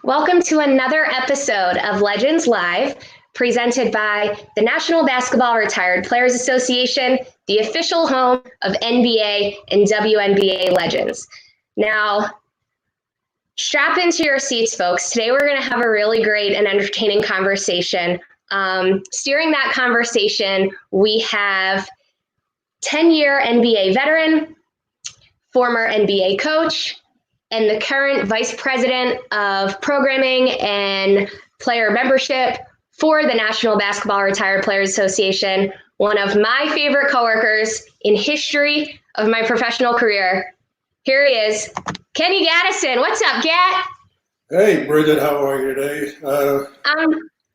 Welcome to another episode of Legends Live, presented by the National Basketball Retired Players Association, the official home of NBA and WNBA legends. Now, strap into your seats, folks. Today we're going to have a really great and entertaining conversation. Steering that conversation, we have 10-year NBA veteran, former NBA coach, and the current Vice President of Programming and Player Membership for the National Basketball Retired Players Association, one of my favorite coworkers in history of my professional career. Here he is, Kenny Gattison. What's up, Gat? Hey, Bridget, how are you today?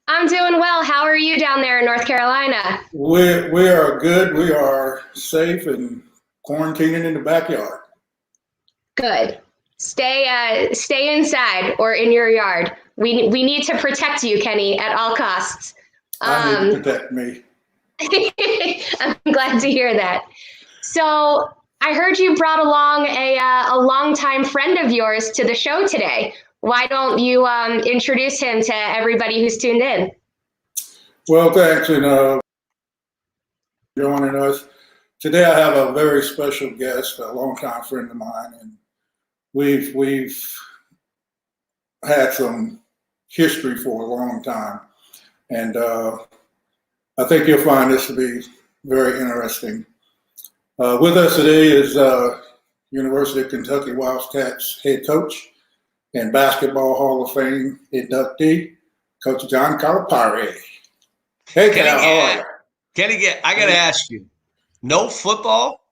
I'm doing well. How are you down there in North Carolina? We are good. We are safe and quarantining in the backyard. Good. Stay inside or in your yard. We need to protect you, Kenny, at all costs. I need to protect me. I'm glad to hear that. So I heard you brought along a longtime friend of yours to the show today. Why don't you introduce him to everybody who's tuned in? Well, thanks for joining us. Today I have a very special guest, a longtime friend of mine, and we've had some history for a long time. And I think you'll find this to be very interesting. With us today is University of Kentucky Wildcats head coach and Basketball Hall of Fame inductee, Coach John Calipari. Hey, Cal, how are you? Kenny, I got to ask you, no football?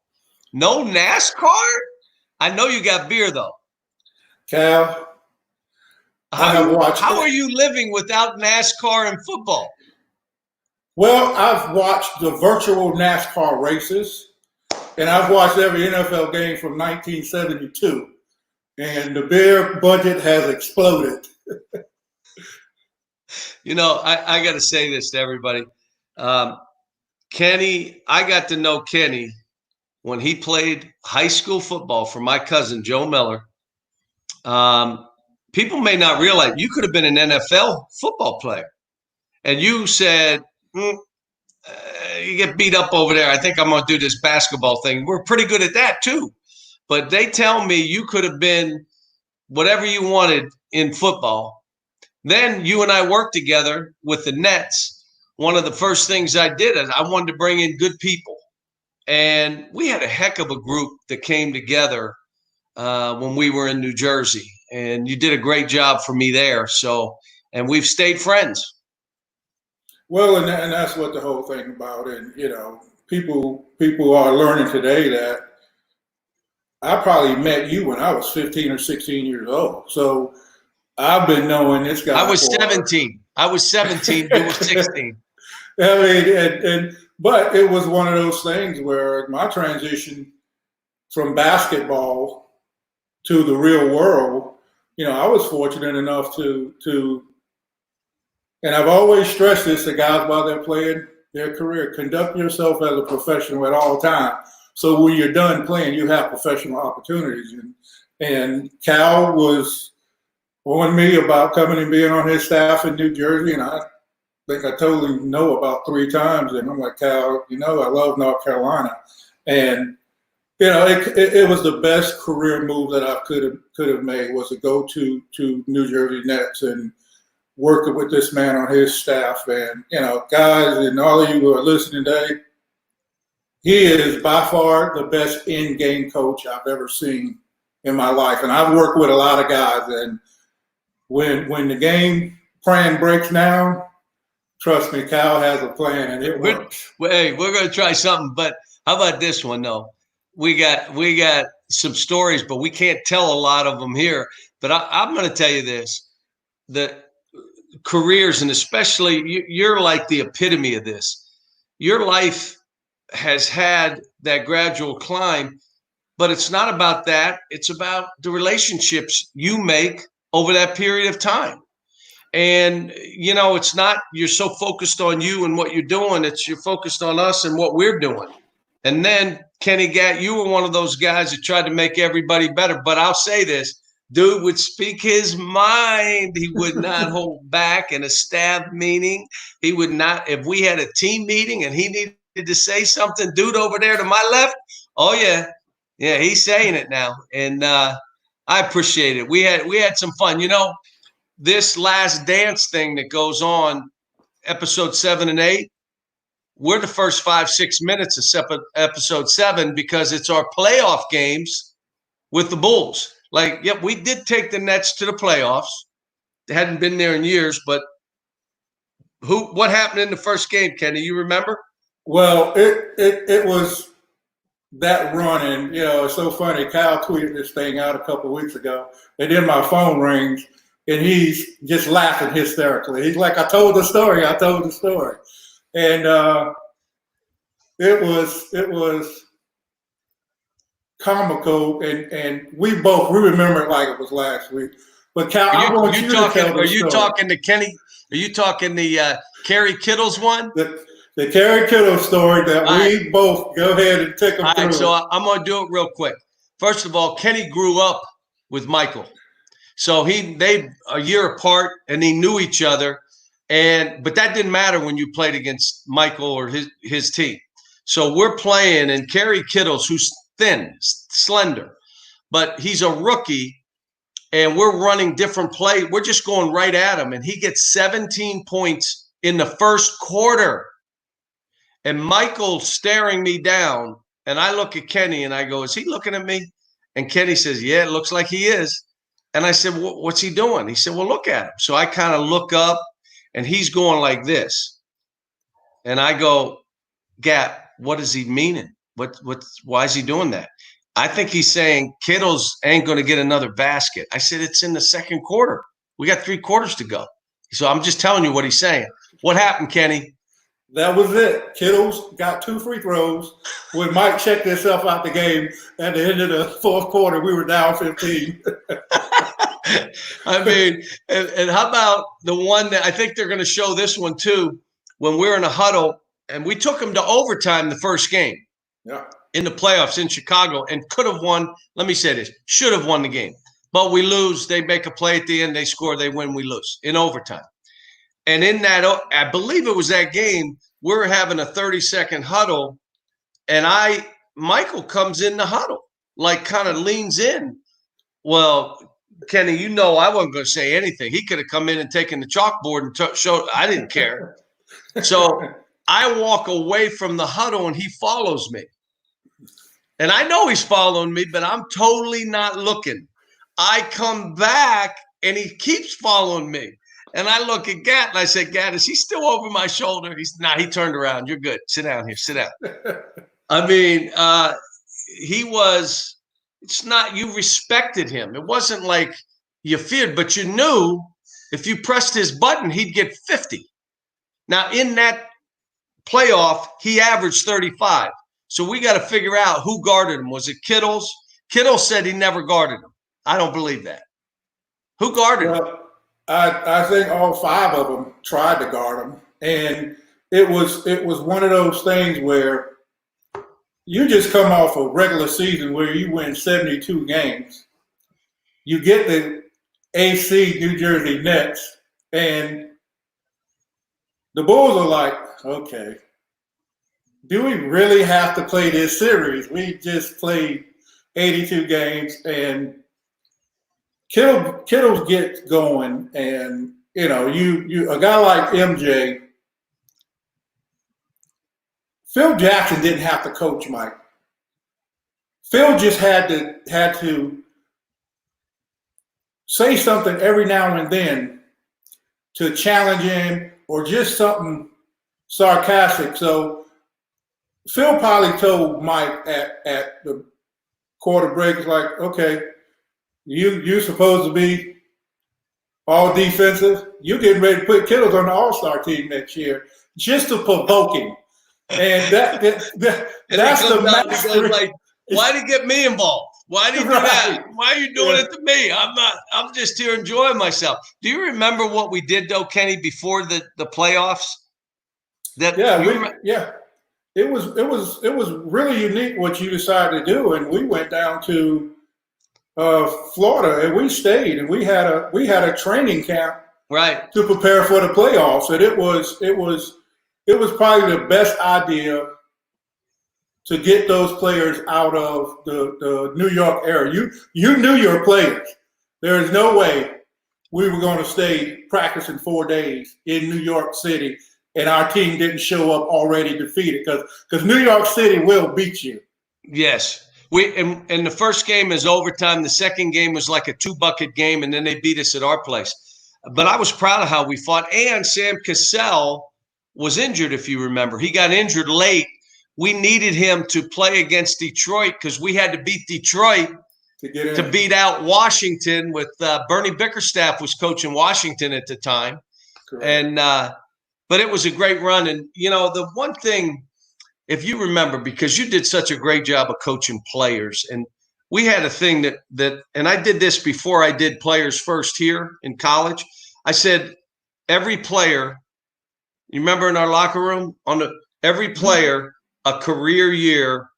No NASCAR? I know you got beer, though. Cal, how are you living without NASCAR and football? Well, I've watched the virtual NASCAR races, and I've watched every NFL game from 1972. And the beer budget has exploded. You know, I got to say this to everybody. Kenny, I got to know Kenny when he played high school football for my cousin, Joe Miller. People may not realize you could have been an NFL football player. And you said, you get beat up over there. I think I'm going to do this basketball thing. We're pretty good at that, too. But they tell me you could have been whatever you wanted in football. Then you and I worked together with the Nets. One of the first things I did is I wanted to bring in good people. And we had a heck of a group that came together when we were in New Jersey. And you did a great job for me there. And we've stayed friends. Well, and that's what the whole thing about. And, you know, people are learning today that I probably met you when I was 15 or 16 years old. So I've been knowing this guy. I was 17. I was 17. You were 16. I mean, but it was one of those things where my transition from basketball to the real world, you know, I was fortunate enough to, and I've always stressed this to guys while they're playing their career, conduct yourself as a professional at all times. So when you're done playing, you have professional opportunities. And Cal was on me about coming and being on his staff in New Jersey, and I think I told him no about 3 times. And I'm like, Cal, you know, I love North Carolina. And, you know, it was the best career move that I could have made was to go to New Jersey Nets and working with this man on his staff. And, you know, guys, and all of you who are listening today, he is by far the best in-game coach I've ever seen in my life. And I've worked with a lot of guys. And when the game plan breaks down, trust me, Cal has a plan and it works. Hey, we're going to try something. But how about this one, though? We got some stories, but we can't tell a lot of them here. But I'm going to tell you this. The careers, and especially you're like the epitome of this. Your life has had that gradual climb, but it's not about that. It's about the relationships you make over that period of time. And, you know, it's not you're so focused on you and what you're doing. It's you're focused on us and what we're doing. And then, Kenny Gatt, you were one of those guys that tried to make everybody better. But I'll say this, Dude would speak his mind. He would not hold back in a staff meeting. He would not, if we had a team meeting and he needed to say something, dude over there to my left, oh yeah. Yeah, he's saying it now. And I appreciate it. We had some fun. This Last Dance thing that goes on, episode 7 and 8, we're the first 5-6 minutes of episode 7 because it's our playoff games with the Bulls. Like, yep, we did take the Nets to the playoffs. They hadn't been there in years, but what happened in the first game, Kenny? You remember? Well, it was that run, and it's so funny. Kyle tweeted this thing out a couple of weeks ago, and then my phone rings, and he's just laughing hysterically. He's like, "I told the story. And it was comical, and we remember it like it was last week. But Cal, are you talking to Kenny? Are you talking the Kerry Kittles one? The Kerry Kittle story that we both go ahead and take them through. All right, so I'm going to do it real quick. First of all, Kenny grew up with Michael. So they a year apart, and they knew each other. But that didn't matter when you played against Michael or his team. So we're playing, and Kerry Kittles, who's thin, slender, but he's a rookie, and we're running different plays. We're just going right at him, and he gets 17 points in the first quarter. And Michael's staring me down, and I look at Kenny, and I go, is he looking at me? And Kenny says, yeah, it looks like he is. And I said, what's he doing? He said, well, look at him. So I kind of look up, and he's going like this. And I go, Gat, what is he meaning? Why is he doing that? I think he's saying Kittles ain't going to get another basket. I said, it's in the second quarter. We got 3 quarters to go. So I'm just telling you what he's saying. What happened, Kenny? That was it. Kittles got 2 free throws. When Mike checked himself out the game at the end of the fourth quarter, we were down 15. I mean, and how about the one that I think they're going to show this one too, when we're in a huddle, and we took them to overtime the first game in the playoffs in Chicago and could have won. Let me say this, should have won the game. But we lose. They make a play at the end. They score. They win. We lose in overtime. And in that, I believe it was that game, we're having a 30-second huddle, and Michael comes in the huddle, like kind of leans in. Well, Kenny, I wasn't going to say anything. He could have come in and taken the chalkboard and showed. I didn't care. So I walk away from the huddle, and he follows me. And I know he's following me, but I'm totally not looking. I come back, and he keeps following me. And I look at Gat, and I said, Gat, is he still over my shoulder? He turned around. You're good. Sit down here. Sit down. I mean, you respected him. It wasn't like you feared, but you knew if you pressed his button, he'd get 50. Now, in that playoff, he averaged 35. So we got to figure out who guarded him. Was it Kittles? Kittles said he never guarded him. I don't believe that. Who guarded him? I think all 5 of them tried to guard him, and it was one of those things where you just come off a regular season where you win 72 games. You get the AC New Jersey Nets, and the Bulls are like, okay, do we really have to play this series? We just played 82 games, and Kittles gets going, and you a guy like MJ, Phil Jackson didn't have to coach Mike. Phil just had to say something every now and then to challenge him, or just something sarcastic. So Phil probably told Mike at the quarter break, like, okay, you're supposed to be all defensive. You're getting ready to put Kittles on the All-Star team next year just to provoke him. And that's the master. Like, why did you get me involved? Why did you do that? Why are you doing it to me? I'm just here enjoying myself. Do you remember what we did though, Kenny, before the playoffs? It was really unique what you decided to do, and we went down to Florida, and we stayed, and we had a training camp Right. to prepare for the playoffs, and it was probably the best idea to get those players out of the New York area. You knew your players. There is no way we were going to stay practicing 4 days in New York City and our team didn't show up already defeated, because New York City will beat you. Yes. And the first game is overtime. The second game was like a 2-bucket game, and then they beat us at our place. But I was proud of how we fought. And Sam Cassell was injured, if you remember. He got injured late. We needed him to play against Detroit because we had to beat Detroit to beat out Washington with Bernie Bickerstaff was coaching Washington at the time. Correct. And but it was a great run. And, the one thing, if you remember, because you did such a great job of coaching players, and we had a thing that and I did this before I did Players First here in college. I said, every player, you remember in our locker room, every player, a career year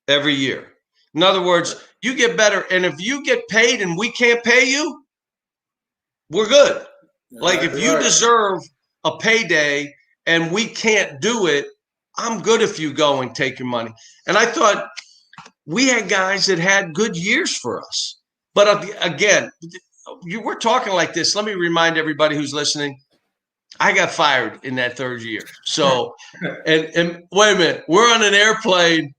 every year. In other words, you get better. And if you get paid and we can't pay you, we're good. Like if you deserve a payday and we can't do it, I'm good if you go and take your money. And I thought we had guys that had good years for us. But again, we're talking like this. Let me remind everybody who's listening, I got fired in that third year. So, and wait a minute, we're on an airplane.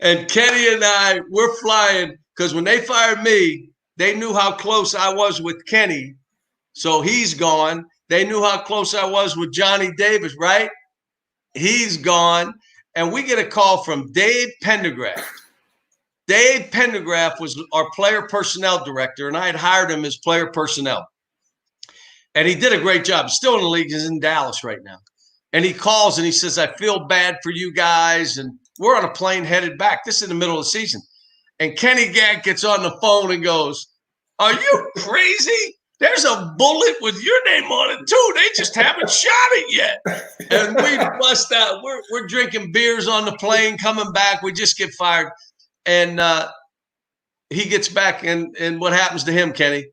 And Kenny and I, we're flying because when they fired me, they knew how close I was with Kenny. So he's gone. They knew how close I was with Johnny Davis, right? He's gone. And we get a call from Dave Pendergraft. Dave Pendergraft was our player personnel director, and I had hired him as player personnel. And he did a great job. He's still in the league. He's in Dallas right now. And he calls and he says, I feel bad for you guys. And we're on a plane headed back. This is in the middle of the season. And Kenny Gant gets on the phone and goes, are you crazy? There's a bullet with your name on it, too. They just haven't shot it yet. And we bust out. We're drinking beers on the plane, coming back. We just get fired. And he gets back. And what happens to him, Kenny?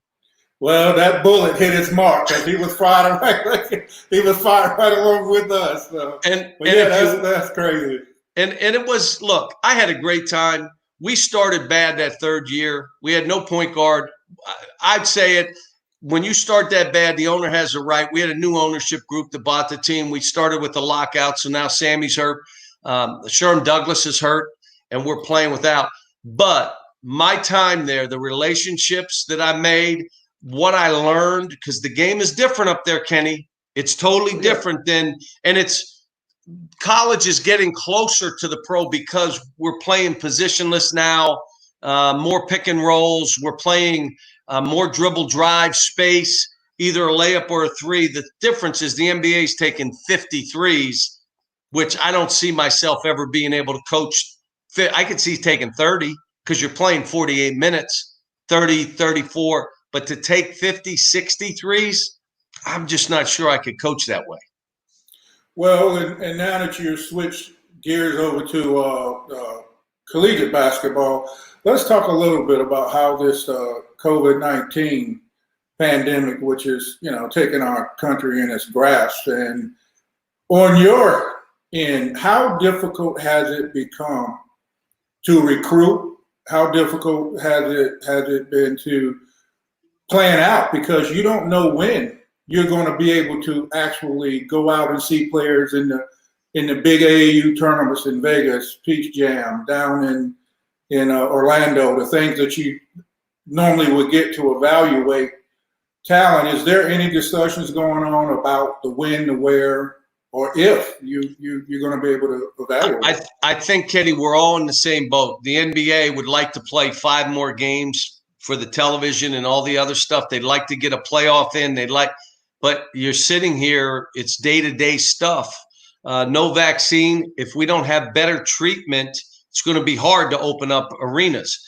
Well, that bullet hit its mark because he was firing right along with us. So. That's crazy. And it was, look, I had a great time. We started bad that third year. We had no point guard. I'd say it. When you start that bad, the owner has a right. We had a new ownership group that bought the team. We started with the lockout, so now Sammy's hurt. Sherm Douglas is hurt, and we're playing without. But my time there, the relationships that I made, what I learned, because the game is different up there, Kenny. It's totally different than – and it's – college is getting closer to the pro because we're playing positionless now, more pick and rolls. We're playing – more dribble drive space, either a layup or a three. The difference is the NBA is taking 53s, which I don't see myself ever being able to coach. I could see taking 30 because you're playing 48 minutes, 30, 34. But to take 50, 63s, I'm just not sure I could coach that way. Well, and now that you've switched gears over to collegiate basketball, let's talk a little bit about how this COVID-19 pandemic, which is, taking our country in its grasp. And on your end, how difficult has it become to recruit? How difficult has it been to plan out? Because you don't know when you're going to be able to actually go out and see players in the big AAU tournaments in Vegas, Peach Jam, down in Orlando, the things that you normally would get to evaluate talent. Is there any discussions going on about the when, the where, or if you're going to be able to evaluate? I think, Kenny, we're all in the same boat. The NBA would like to play 5 more games for the television and all the other stuff. They'd like to get a playoff in. But you're sitting here, it's day-to-day stuff. No vaccine. If we don't have better treatment, it's going to be hard to open up arenas.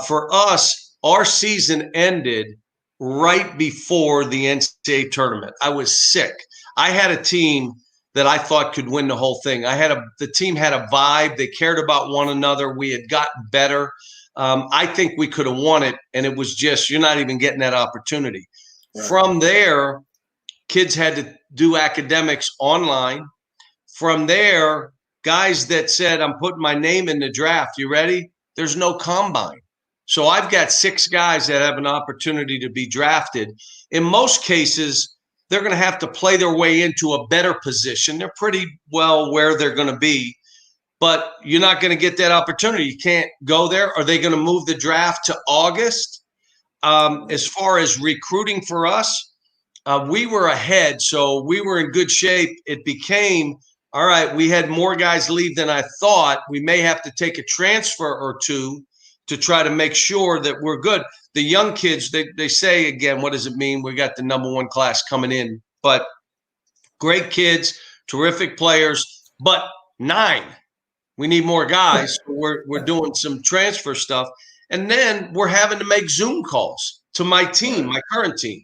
For us, our season ended right before the NCAA tournament. I was sick. I had a team that I thought could win the whole thing. The team had a vibe. They cared about one another. We had gotten better. I think we could have won it, and it was just, you're not even getting that opportunity. Right. From there, kids had to do academics online. From there, guys that said, I'm putting my name in the draft. You ready? There's no combine. So I've got 6 guys that have an opportunity to be drafted. In most cases, they're going to have to play their way into a better position. They're pretty well where they're going to be, but you're not going to get that opportunity. You can't go there. Are they going to move the draft to August? As far as recruiting for us, we were ahead, so we were in good shape. It became, all right, we had more guys leave than I thought. We may have to take a transfer or two to try to make sure that we're good. The young kids, they say, again, what does it mean? We got the #1 class coming in, but great kids, terrific players, but 9. We need more guys. We're doing some transfer stuff. And then we're having to make Zoom calls to my team, my current team,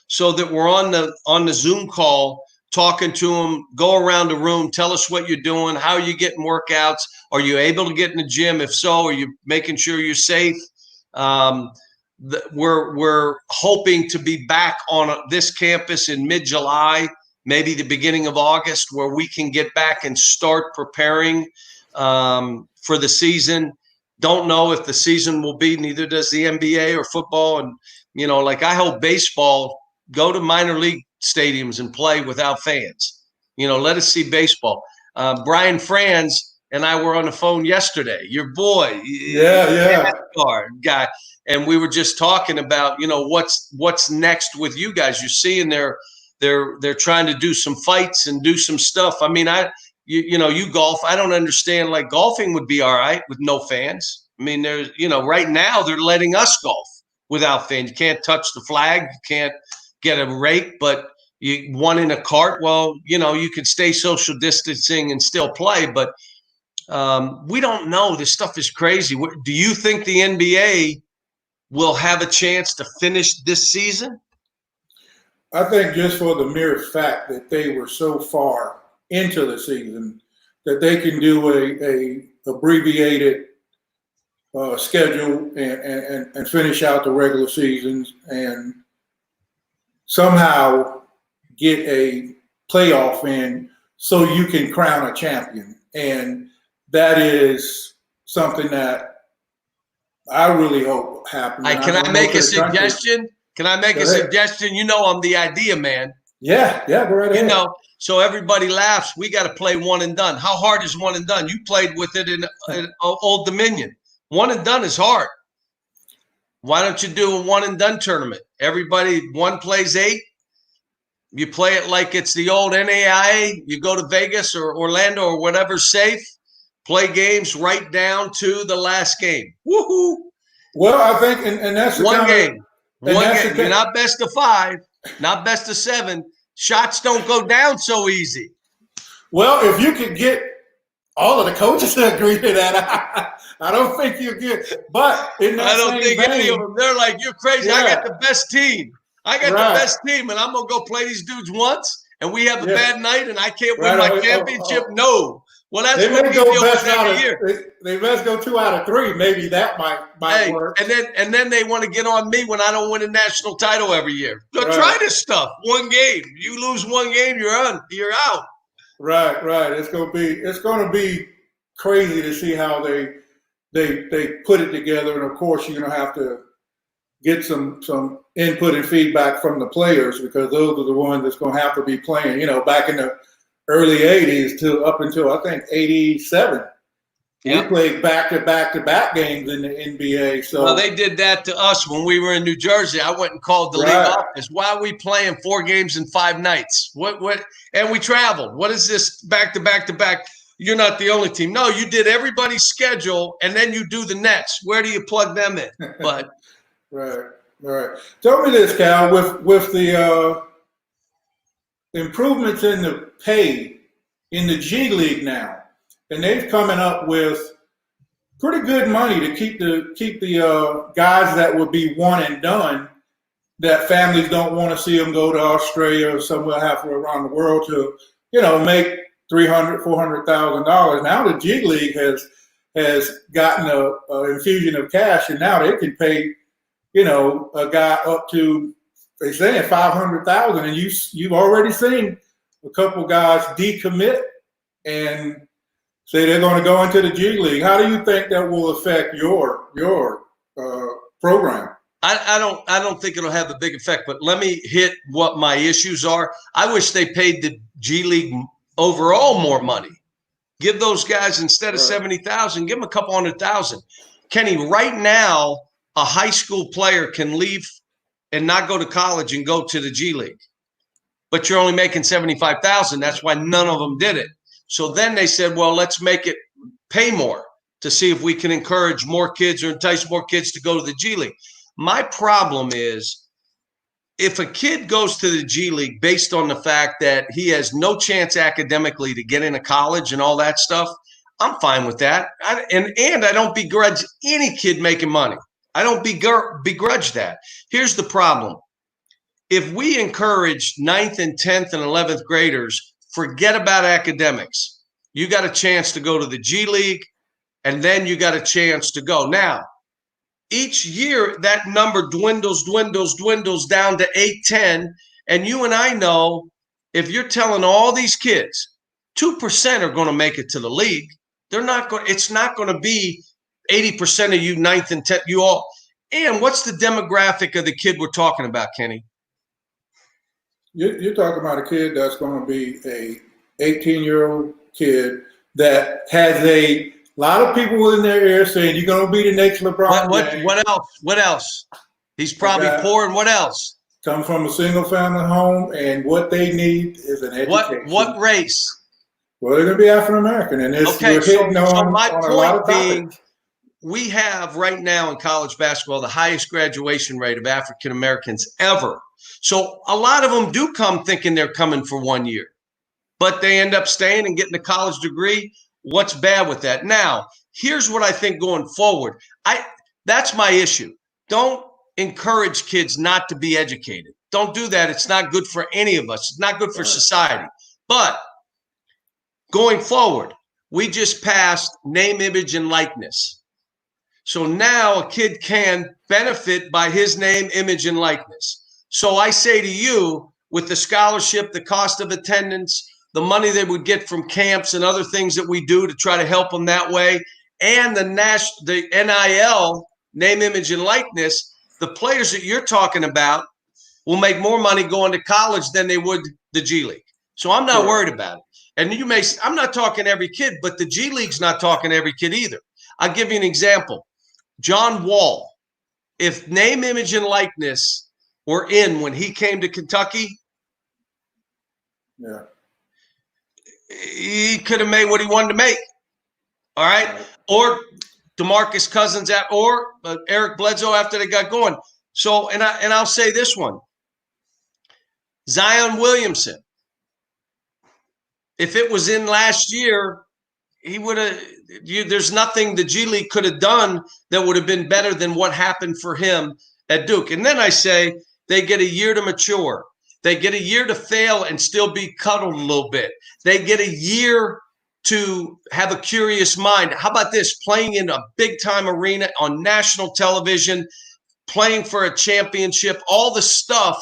so that we're on the Zoom call, talking to them, go around the room, tell us what you're doing, how are you getting workouts, are you able to get in the gym? If so, are you making sure you're safe? We're hoping to be back on this campus in mid-July, maybe the beginning of August, where we can get back and start preparing for the season. Don't know if the season will be, neither does the NBA or football. And, I hope baseball, go to minor league stadiums and play without fans. Let us see baseball. Brian Franz and I were on the phone yesterday, your boy, guy. And we were just talking about, what's next with you guys. You're seeing they're trying to do some fights and do some stuff. I mean, you golf. I don't understand. Like, golfing would be all right with no fans. I mean, there's, right now they're letting us golf without fans. You can't touch the flag. You can't get a rake, but one in a cart. Well, you could stay social distancing and still play, but we don't know. This stuff is crazy. Do you think the NBA will have a chance to finish this season? I think just for the mere fact that they were so far into the season that they can do a abbreviated schedule and finish out the regular seasons and somehow get a playoff in so you can crown a champion. And that is something that I really hope happens. Can I make a suggestion? Can I make a suggestion? I'm the idea man. Yeah, go right ahead. So everybody laughs. We got to play one and done. How hard is one and done? You played with it in Old Dominion. One and done is hard. Why don't you do a one and done tournament? Everybody, one plays 8. You play it like it's the old NAIA. You go to Vegas or Orlando or whatever's safe, play games right down to the last game. Woohoo! Well, I think, and that's the one game. One game. You're not best of 5, not best of 7. Shots don't go down so easy. Well, if you could get all of the coaches to agree to that, I don't think you get. But in that I don't think any of them. They're like, you're crazy. Yeah. I got the best team. The best team, and I'm gonna go play these dudes once, and we have a bad night, and I can't win my championship. No. Well, that's what we deal with every year. They best go 2 out of 3. Maybe that might work. And then they want to get on me when I don't win a national title every year. Go try this stuff. One game. You lose one game, you're out. Right. It's gonna be crazy to see how they put it together. And of course, you're gonna have to get some input and feedback from the players, because those are the ones that's gonna have to be playing. Back in the early 80s to up until I think 87. Yep. We played back-to-back games in the NBA. So well, they did that to us when we were in New Jersey. I went and called the league office. Why are we playing 4 games in 5 nights? What? And we traveled. What is this back-to-back? You're not the only team. No, you did everybody's schedule, and then you do the Nets. Where do you plug them in? But right. Tell me this, Cal, with the improvements in the pay in the G League now, and they've coming up with pretty good money to keep the guys that would be one and done, that families don't want to see them go to Australia or somewhere halfway around the world to make $300,000-$400,000. Now the G League has gotten a infusion of cash, and now they can pay, a guy up to, they saying $500,000, and you've already seen a couple guys decommit and say they're going to go into the G League. How do you think that will affect your program? I don't think it'll have a big effect, but let me hit what my issues are. I wish they paid the G League overall more money. Give those guys, instead of 70,000, give them a couple 100,000. Kenny, right now, a high school player can leave and not go to college and go to the G League, but you're only making 75,000. That's why none of them did it. So then they said, well, let's make it pay more to see if we can encourage more kids or entice more kids to go to the G League. My problem is, if a kid goes to the G League based on the fact that he has no chance academically to get into college and all that stuff, I'm fine with that. And I don't begrudge any kid making money. I don't begrudge that. Here's the problem. If we encourage 9th and 10th and 11th graders, forget about academics. You got a chance to go to the G League, and then you got a chance to go. Now, each year that number dwindles down to 8, 10. And you and I know, if you're telling all these kids 2% are going to make it to the league, they're not going. It's not going to be 80% of you 9th and 10th. You all. And what's the demographic of the kid we're talking about, Kenny? You're talking about a kid that's going to be a 18-year-old kid that has a lot of people in their ear saying you're going to be the next LeBron James. What else? What else? He's probably poor, and what else? Come from a single-family home, and what they need is an education. What race? Well, they're going to be African American, and so my point being, we have right now in college basketball the highest graduation rate of African Americans ever. So a lot of them do come thinking they're coming for 1 year, but they end up staying and getting a college degree. What's bad with that? Now, here's what I think going forward. That's my issue. Don't encourage kids not to be educated. Don't do that. It's not good for any of us. It's not good for society. But going forward, we just passed name, image, and likeness. So now a kid can benefit by his name, image, and likeness. So I say to you, with the scholarship, the cost of attendance, the money they would get from camps and other things that we do to try to help them that way, and the NIL, name, image, and likeness, the players that you're talking about will make more money going to college than they would the G League. So I'm not worried about it. And I'm not talking every kid, but the G League's not talking every kid either. I'll give you an example. John Wall, if name, image, and likeness were in when he came to Kentucky, he could have made what he wanted to make. All right. Or DeMarcus Cousins or Eric Bledsoe after they got going. So, and I'll say this one. Zion Williamson, if it was in last year, he would have there's nothing the G League could have done that would have been better than what happened for him at Duke. And then I say they get a year to mature. They get a year to fail and still be cuddled a little bit. They get a year to have a curious mind. How about this? Playing in a big-time arena on national television, playing for a championship, all the stuff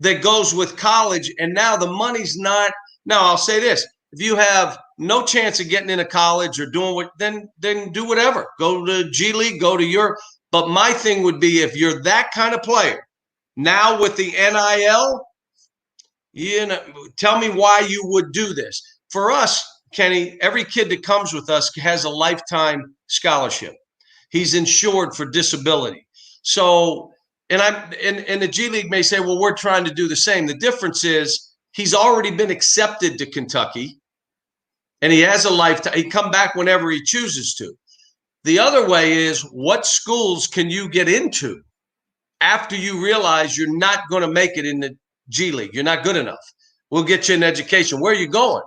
that goes with college. And now the money's not. Now, I'll say this. If you have no chance of getting into college or doing what, then do whatever. Go to G League, go to Europe. But my thing would be, if you're that kind of player, now with the NIL, tell me why you would do this. For us, Kenny, every kid that comes with us has a lifetime scholarship. He's insured for disability. So, and the G League may say, well, we're trying to do the same. The difference is he's already been accepted to Kentucky, and he has a lifetime. He come back whenever he chooses to. The other way is, what schools can you get into after you realize you're not going to make it in the G League? You're not good enough. We'll get you an education. Where are you going?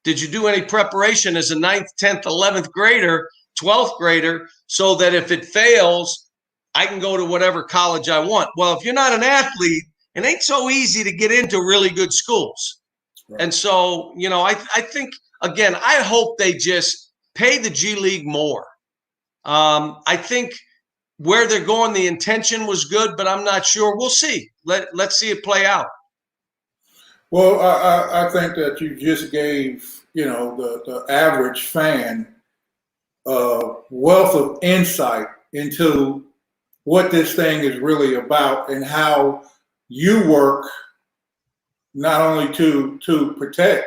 Did you do any preparation as a 9th, 10th, 11th grader, 12th grader, so that if it fails, I can go to whatever college I want? Well, if you're not an athlete, it ain't so easy to get into really good schools. Right. And so, I think, again, I hope they just pay the G League more. I think where they're going, the intention was good, but I'm not sure. We'll see. Let's see it play out. Well, I think that you just gave, the average fan a wealth of insight into what this thing is really about and how you work not only to protect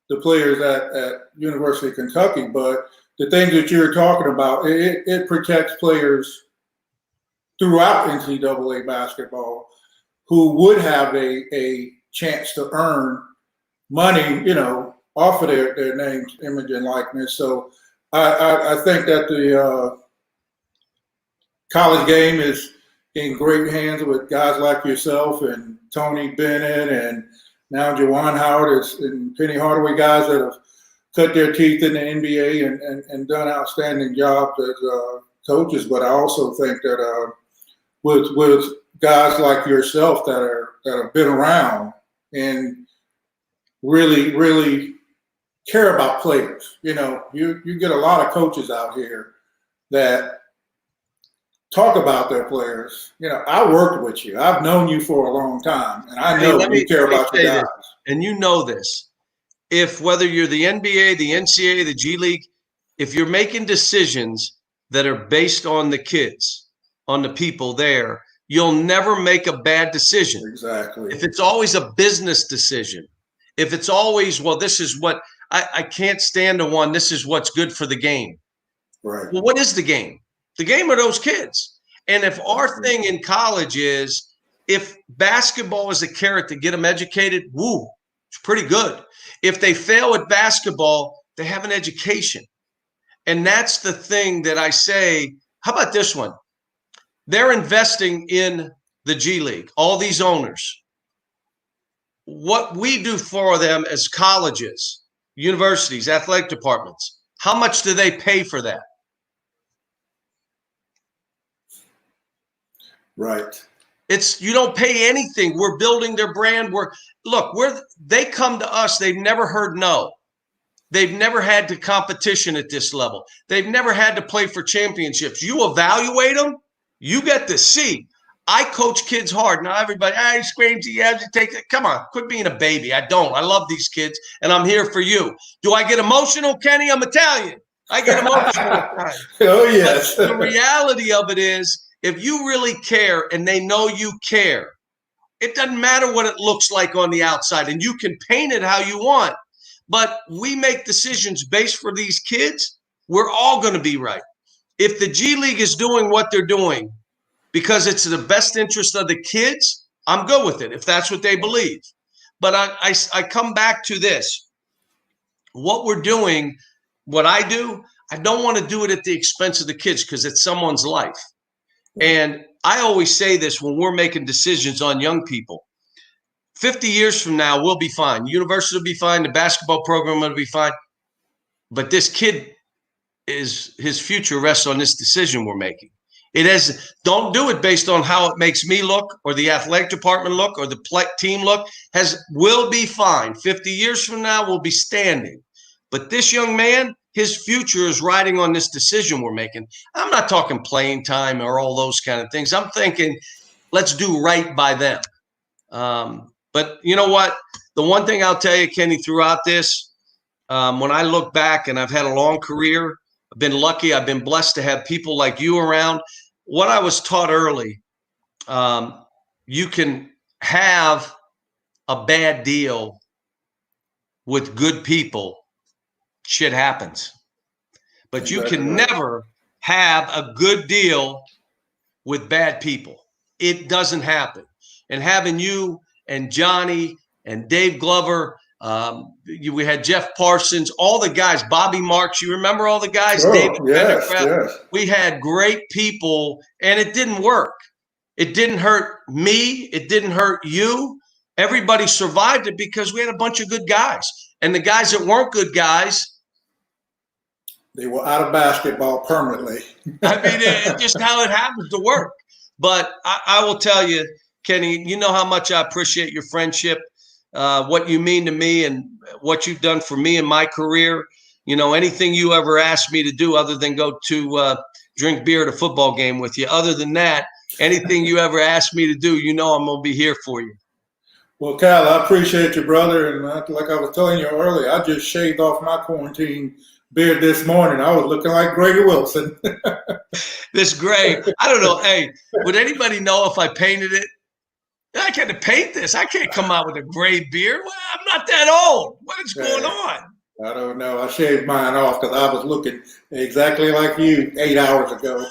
the players at University of Kentucky, but the things that you're talking about, it protects players throughout NCAA basketball who would have a chance to earn money, off of their names, image, and likeness. So I think that the college game is in great hands with guys like yourself and Tony Bennett and now Juwan Howard and Penny Hardaway, guys that have cut their teeth in the NBA and done outstanding jobs as coaches. But I also think that with guys like yourself that have been around and really, really care about players. You get a lot of coaches out here that talk about their players. I worked with you. I've known you for a long time, and I know you care about your guys. And you know this. If whether you're the NBA, the NCAA, the G League, if you're making decisions that are based on the kids, on the people there, you'll never make a bad decision. Exactly. If it's always a business decision, if it's always, well, this is what I can't stand the one, this is what's good for the game. Right. Well, what is the game? The game are those kids. And if our thing in college is, if basketball is a carrot to get them educated, woo, it's pretty good. If they fail at basketball, they have an education. And that's the thing that I say, how about this one? They're investing in the G League, all these owners. What we do for them as colleges, universities, athletic departments, how much do they pay for that? Right. You don't pay anything. We're building their brand. They come to us. They've never heard no. They've never had the competition at this level. They've never had to play for championships. You evaluate them, you get to see. I coach kids hard. Now everybody, screams, you have to take it. Come on, quit being a baby. I don't. I love these kids, and I'm here for you. Do I get emotional, Kenny? I'm Italian. I get emotional. Oh, yes. But the reality of it is, if you really care and they know you care, it doesn't matter what it looks like on the outside, and you can paint it how you want. But we make decisions based for these kids. We're all going to be right. If the G League is doing what they're doing because it's the best interest of the kids, I'm good with it if that's what they believe. But I come back to this. What we're doing, what I do, I don't want to do it at the expense of the kids because it's someone's life. And I always say this when we're making decisions on young people. 50 years from now, we'll be fine. University will be fine. The basketball program will be fine. But this kid, his future rests on this decision we're making. Don't do it based on how it makes me look or the athletic department look or the team look. Will be fine. 50 years from now, we'll be standing. But this young man, his future is riding on this decision we're making. I'm not talking playing time or all those kind of things. I'm thinking, let's do right by them. But you know what? The one thing I'll tell you, Kenny, throughout this, when I look back and I've had a long career, I've been lucky. I've been blessed to have people like you around. What I was taught early, you can have a bad deal with good people. Shit happens. But you can never have a good deal with bad people. It doesn't happen. And having you and Johnny and Dave Glover, we had Jeff Parsons, all the guys, Bobby Marks, you remember all the guys? Oh, David yes. We had great people, and it didn't work. It didn't hurt me. It didn't hurt you. Everybody survived it because we had a bunch of good guys. And the guys that weren't good guys, they were out of basketball permanently. I mean, it's just how it happens to work. But I will tell you, Kenny, you know how much I appreciate your friendship. what you mean to me and what you've done for me in my career. You know, anything you ever asked me to do other than go to drink beer at a football game with you. Other than that, anything you ever asked me to do, you know I'm going to be here for you. Well, Cal, I appreciate you, brother. And like I was telling you earlier, I just shaved off my quarantine beard this morning. I was looking like Grady Wilson. This gray. I don't know. Hey, would anybody know if I painted it? I can't paint this. I can't come out with a gray beard. Well, I'm not that old. What is going on? I don't know. I shaved mine off because I was looking exactly like you 8 hours ago.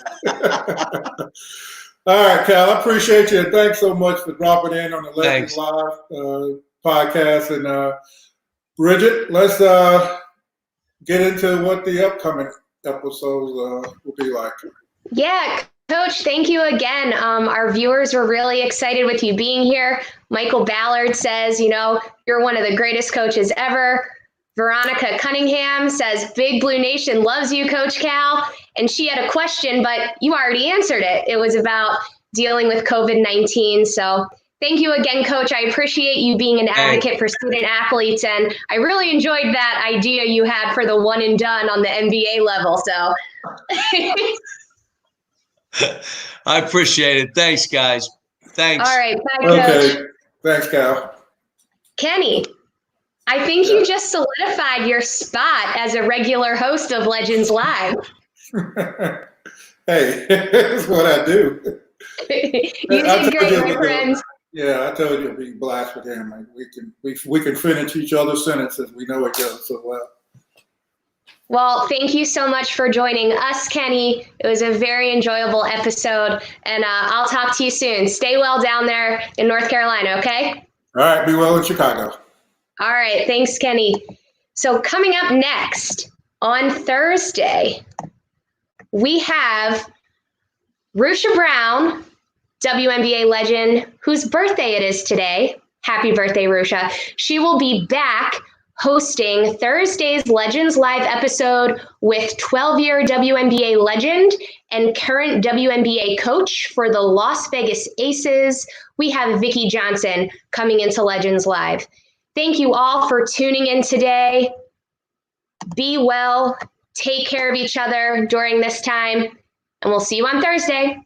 All right, Cal, I appreciate you. And thanks so much for dropping in on the Legends Live podcast. And Bridget, let's get into what the upcoming episodes will be like. Yeah, Coach, thank you again. Our viewers were really excited with you being here. Michael Ballard says, you know, you're one of the greatest coaches ever. Veronica Cunningham says, Big Blue Nation loves you, Coach Cal. And she had a question, but you already answered it. It was about dealing with COVID-19. So thank you again, Coach. I appreciate you being an advocate for student athletes. And I really enjoyed that idea you had for the one and done on the NBA level. So I appreciate it. Thanks, guys. Thanks. All right. Bye, Coach. Okay. Thanks, Cal. Kenny, I think you just solidified your spot as a regular host of Legends Live. Hey, that's what I do. You did great, my friend. Yeah, I told you it'd be blast with him. Like we can finish each other's sentences. We know it goes so well. Well, thank you so much for joining us, Kenny. It was a very enjoyable episode, and I'll talk to you soon. Stay well down there in North Carolina, okay? All right, be well in Chicago. All right, thanks, Kenny. So coming up next on Thursday, we have Rusha Brown, WNBA legend, whose birthday it is today. Happy birthday, Rusha. She will be back hosting Thursday's Legends Live episode with 12-year WNBA legend and current WNBA coach for the Las Vegas Aces. We have Vicki Johnson coming into Legends Live. Thank you all for tuning in today. Be well, take care of each other during this time, and we'll see you on Thursday.